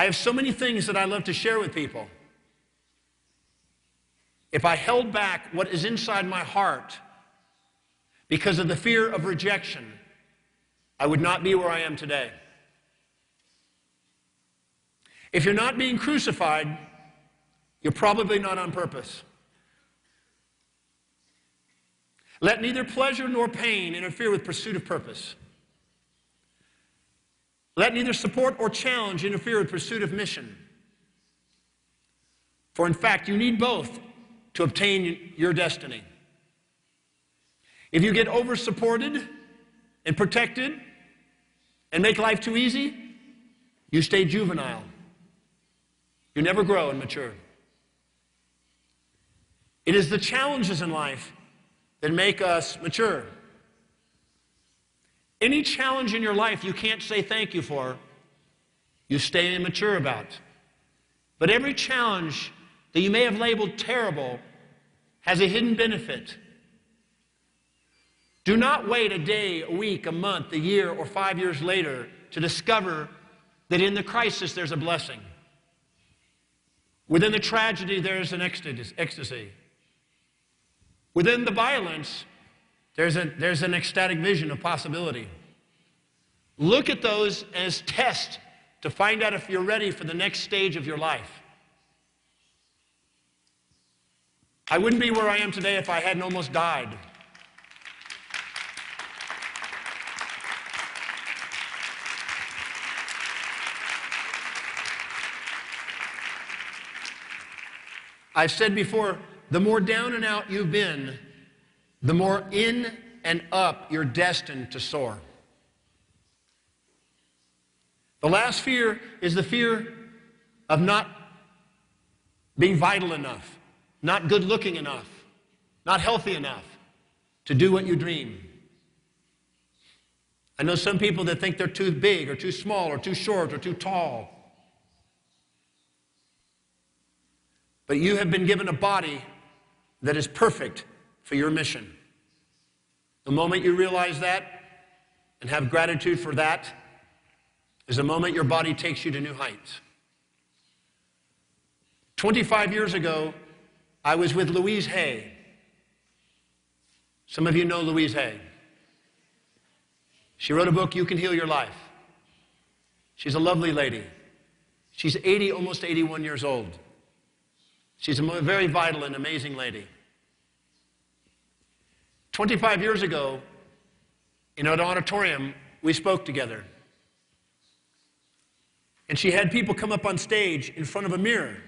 I have so many things that I love to share with people. If I held back what is inside my heart because of the fear of rejection, I would not be where I am today. If you're not being crucified, you're probably not on purpose. Let neither pleasure nor pain interfere with pursuit of purpose. Let neither support or challenge interfere with pursuit of mission. For in fact, you need both to obtain your destiny. If you get over-supported and protected and make life too easy, you stay juvenile. You never grow and mature. It is the challenges in life that make us mature. Any challenge in your life you can't say thank you for, you stay immature about. But every challenge that you may have labeled terrible has a hidden benefit. Do not wait a day, a week, a month, a year, or 5 years later to discover that in the crisis there's a blessing. Within the tragedy there's an ecstasy. Within the violence, there's an ecstatic vision of possibility. Look at those as tests to find out if you're ready for the next stage of your life. I wouldn't be where I am today if I hadn't almost died. I've said before, the more down and out you've been, the more in and up you're destined to soar. The last fear is the fear of not being vital enough, not good looking enough, not healthy enough to do what you dream. I know some people that think they're too big or too small or too short or too tall. But you have been given a body that is perfect for your mission. The moment you realize that and have gratitude for that is the moment your body takes you to new heights. 25 years ago, I was with Louise Hay. Some of you know Louise Hay. She wrote a book, You Can Heal Your Life. She's a lovely lady. She's 80, almost 81 years old. She's a very vital and amazing lady. 25 years ago, in an auditorium, we spoke together. And she had people come up on stage in front of a mirror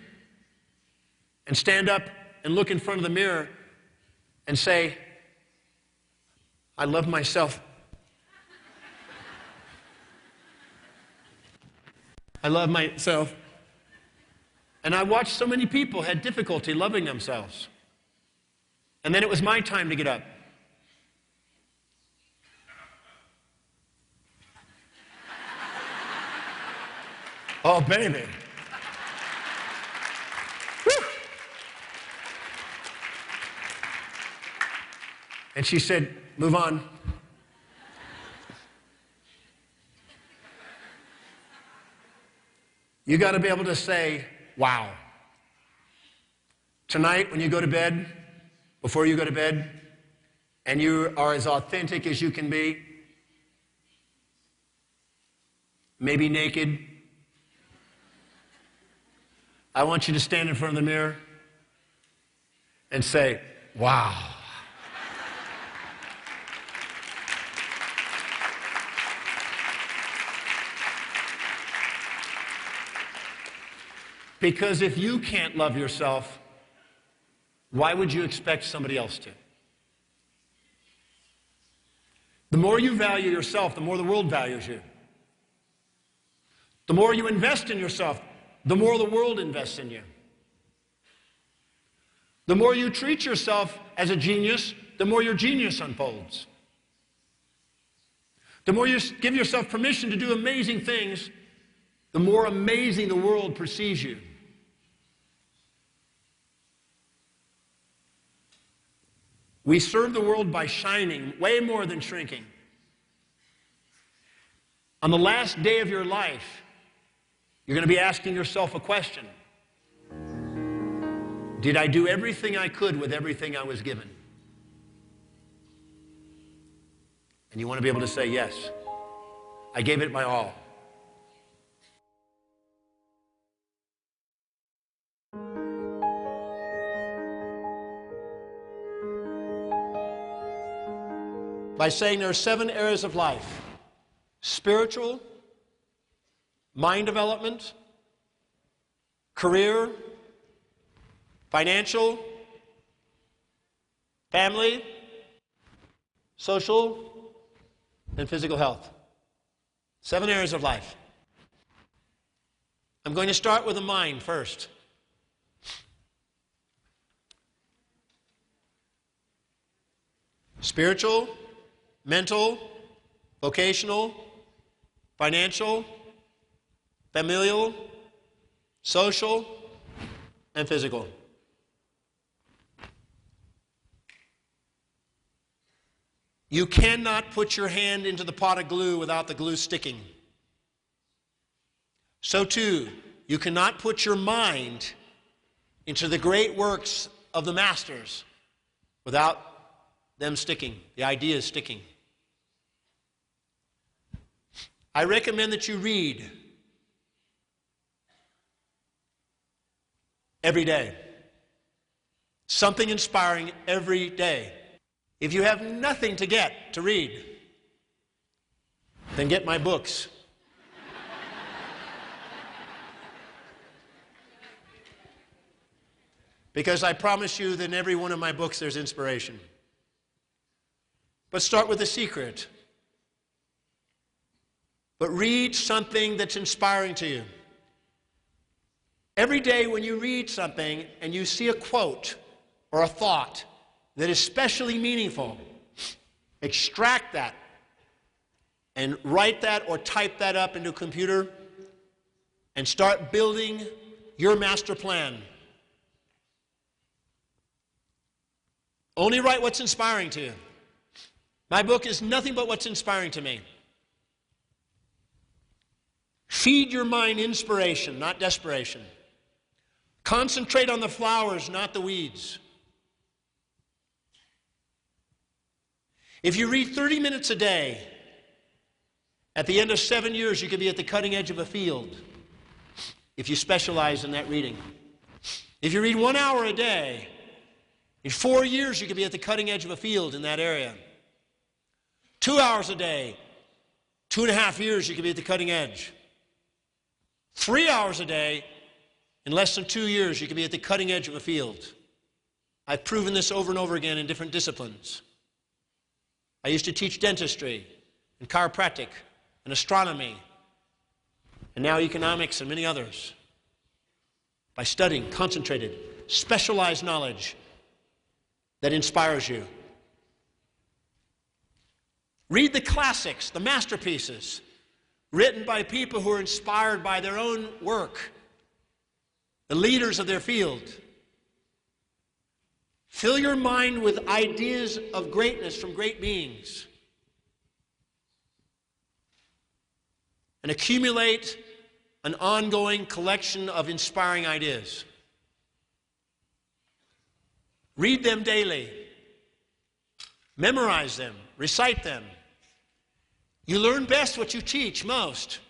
and stand up and look in front of the mirror and say, I love myself. I love myself. And I watched so many people had difficulty loving themselves. And then it was my time to get up. Oh, baby. Woo. And she said, move on. You got to be able to say, wow. Tonight, when you go to bed, before you go to bed, and you are as authentic as you can be, maybe naked, I want you to stand in front of the mirror and say, wow. Because if you can't love yourself, why would you expect somebody else to? The more you value yourself, the more the world values you. The more you invest in yourself, the more the world invests in you. The more you treat yourself as a genius, the more your genius unfolds. The more you give yourself permission to do amazing things, the more amazing the world perceives you. We serve the world by shining way more than shrinking. On the last day of your life, You're going to be asking yourself a question. Did I do everything I could with everything I was given? And you want to be able to say, yes, I gave it my all. By saying there are 7 areas of life: spiritual, mind development, career, financial, family, social, and physical health. 7 areas of life. I'm going to start with the mind first. Spiritual, mental, vocational, financial, familial, social, and physical. You cannot put your hand into the pot of glue without the glue sticking. So too, you cannot put your mind into the great works of the masters without them sticking, the ideas sticking. I recommend that you read every day. Something inspiring every day. If you have nothing to read, then get my books. Because I promise you that in every one of my books there's inspiration. But start with The Secret. But read something that's inspiring to you. Every day when you read something and you see a quote or a thought that is especially meaningful, extract that and write that or type that up into a computer and start building your master plan. Only write what's inspiring to you. My book is nothing but what's inspiring to me. Feed your mind inspiration, not desperation. Concentrate on the flowers, not the weeds. If you read 30 minutes a day, at the end of 7 years, you could be at the cutting edge of a field if you specialize in that reading. If you read 1 hour a day, in 4 years, you could be at the cutting edge of a field in that area. 2 hours a day, 2.5 years, you could be at the cutting edge. 3 hours a day, in less than 2 years, you could be at the cutting edge of a field. I've proven this over and over again in different disciplines. I used to teach dentistry and chiropractic and astronomy and now economics and many others. By studying concentrated, specialized knowledge that inspires you. Read the classics, the masterpieces, written by people who are inspired by their own work, the leaders of their field. Fill your mind with ideas of greatness from great beings. And accumulate an ongoing collection of inspiring ideas. Read them daily. Memorize them. Recite them. You learn best what you teach most.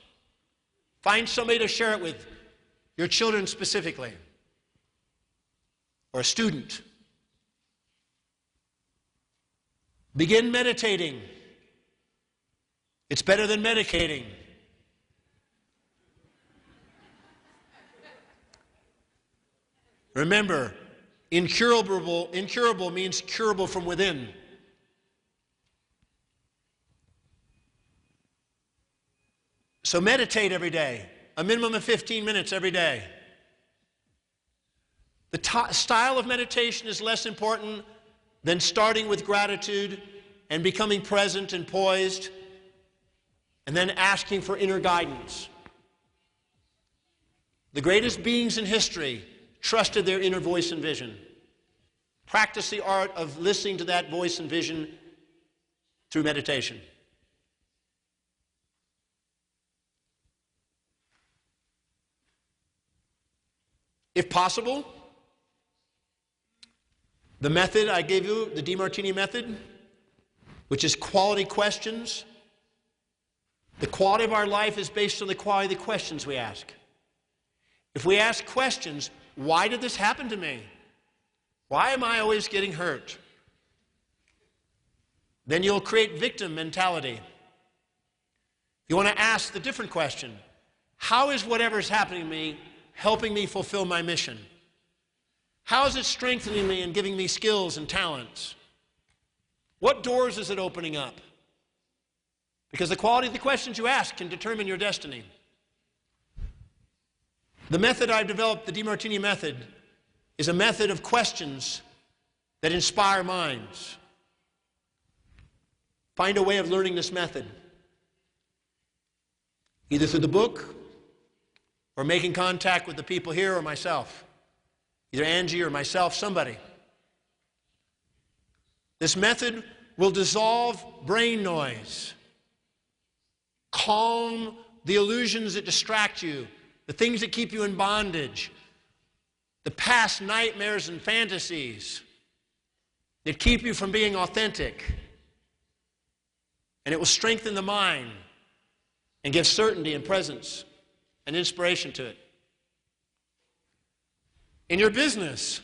Find somebody to share it with, your children specifically, or a student. Begin meditating. It's better than medicating. Remember, incurable means curable from within. So meditate every day, a minimum of 15 minutes every day. The style of meditation is less important than starting with gratitude and becoming present and poised, and then asking for inner guidance. The greatest beings in history trusted their inner voice and vision. Practice the art of listening to that voice and vision through meditation. If possible, the method I gave you, the Demartini Method, which is quality questions. The quality of our life is based on the quality of the questions we ask. If we ask questions, why did this happen to me? Why am I always getting hurt? Then you'll create victim mentality. You want to ask the different question. How is whatever is happening to me helping me fulfill my mission? How is it strengthening me and giving me skills and talents? What doors is it opening up? Because the quality of the questions you ask can determine your destiny. The method I've developed, the Demartini Method, is a method of questions that inspire minds. Find a way of learning this method, either through the book or making contact with the people here or myself, either Angie or myself, somebody. This method will dissolve brain noise, calm the illusions that distract you, the things that keep you in bondage, the past nightmares and fantasies that keep you from being authentic. And it will strengthen the mind and give certainty and presence and inspiration to it. In your business,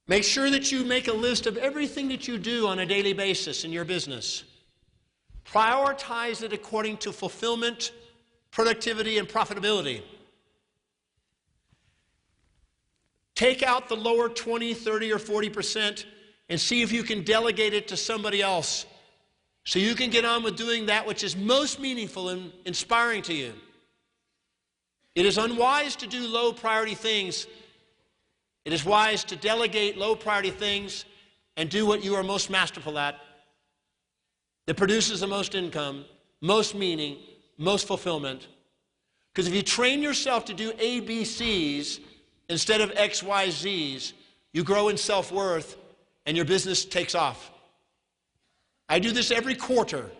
make sure that you make a list of everything that you do on a daily basis in your business. Prioritize it according to fulfillment, productivity, and profitability. Take out the lower 20, 30, or 40% and see if you can delegate it to somebody else so you can get on with doing that which is most meaningful and inspiring to you. It is unwise to do low priority things. It is wise to delegate low priority things and do what you are most masterful at, that produces the most income, most meaning, most fulfillment. Because if you train yourself to do ABCs instead of XYZs, you grow in self-worth and your business takes off. I do this every quarter,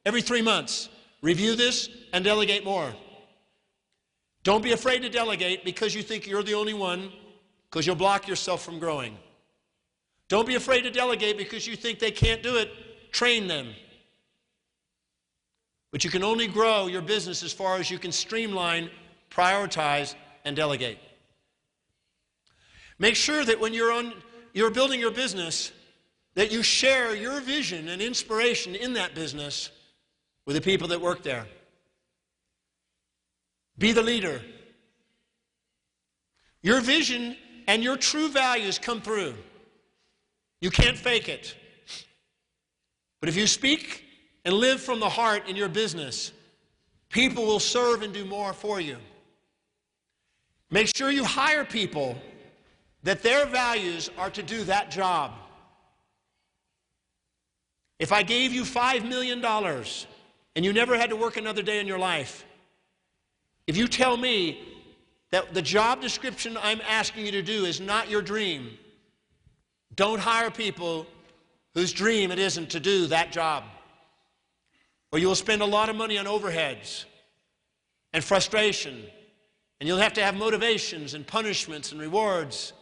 every 3 months. Review this and delegate more. Don't be afraid to delegate because you think you're the only one, because you'll block yourself from growing. Don't be afraid to delegate because you think they can't do it. Train them. But you can only grow your business as far as you can streamline, prioritize, and delegate. Make sure that when you're building your business, that you share your vision and inspiration in that business with the people that work there. Be the leader. Your vision and your true values come through. You can't fake it. But if you speak and live from the heart in your business, people will serve and do more for you. Make sure you hire people that their values are to do that job. If I gave you $5 million and you never had to work another day in your life, if you tell me that the job description I'm asking you to do is not your dream, don't hire people whose dream it isn't to do that job. Or you will spend a lot of money on overheads and frustration, and you'll have to have motivations and punishments and rewards,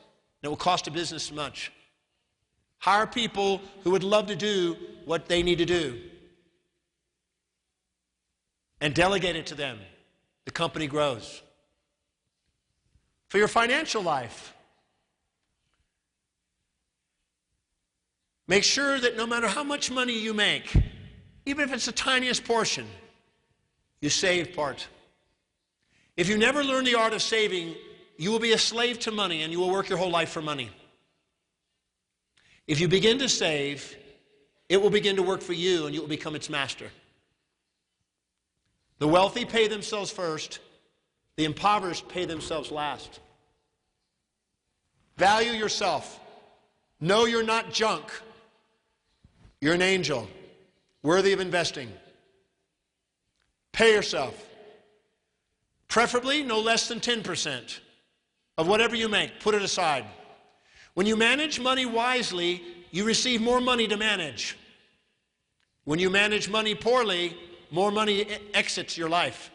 and it will cost a business much. Hire people who would love to do what they need to do and delegate it to them. The company grows. For your financial life, make sure that no matter how much money you make, even if it's the tiniest portion, you save part. If you never learn the art of saving, you will be a slave to money and you will work your whole life for money. If you begin to save, it will begin to work for you and you will become its master. The wealthy pay themselves first. The impoverished pay themselves last. Value yourself. Know you're not junk. You're an angel, worthy of investing. Pay yourself. Preferably no less than 10% of whatever you make. Put it aside. When you manage money wisely, you receive more money to manage. When you manage money poorly, more money exits your life.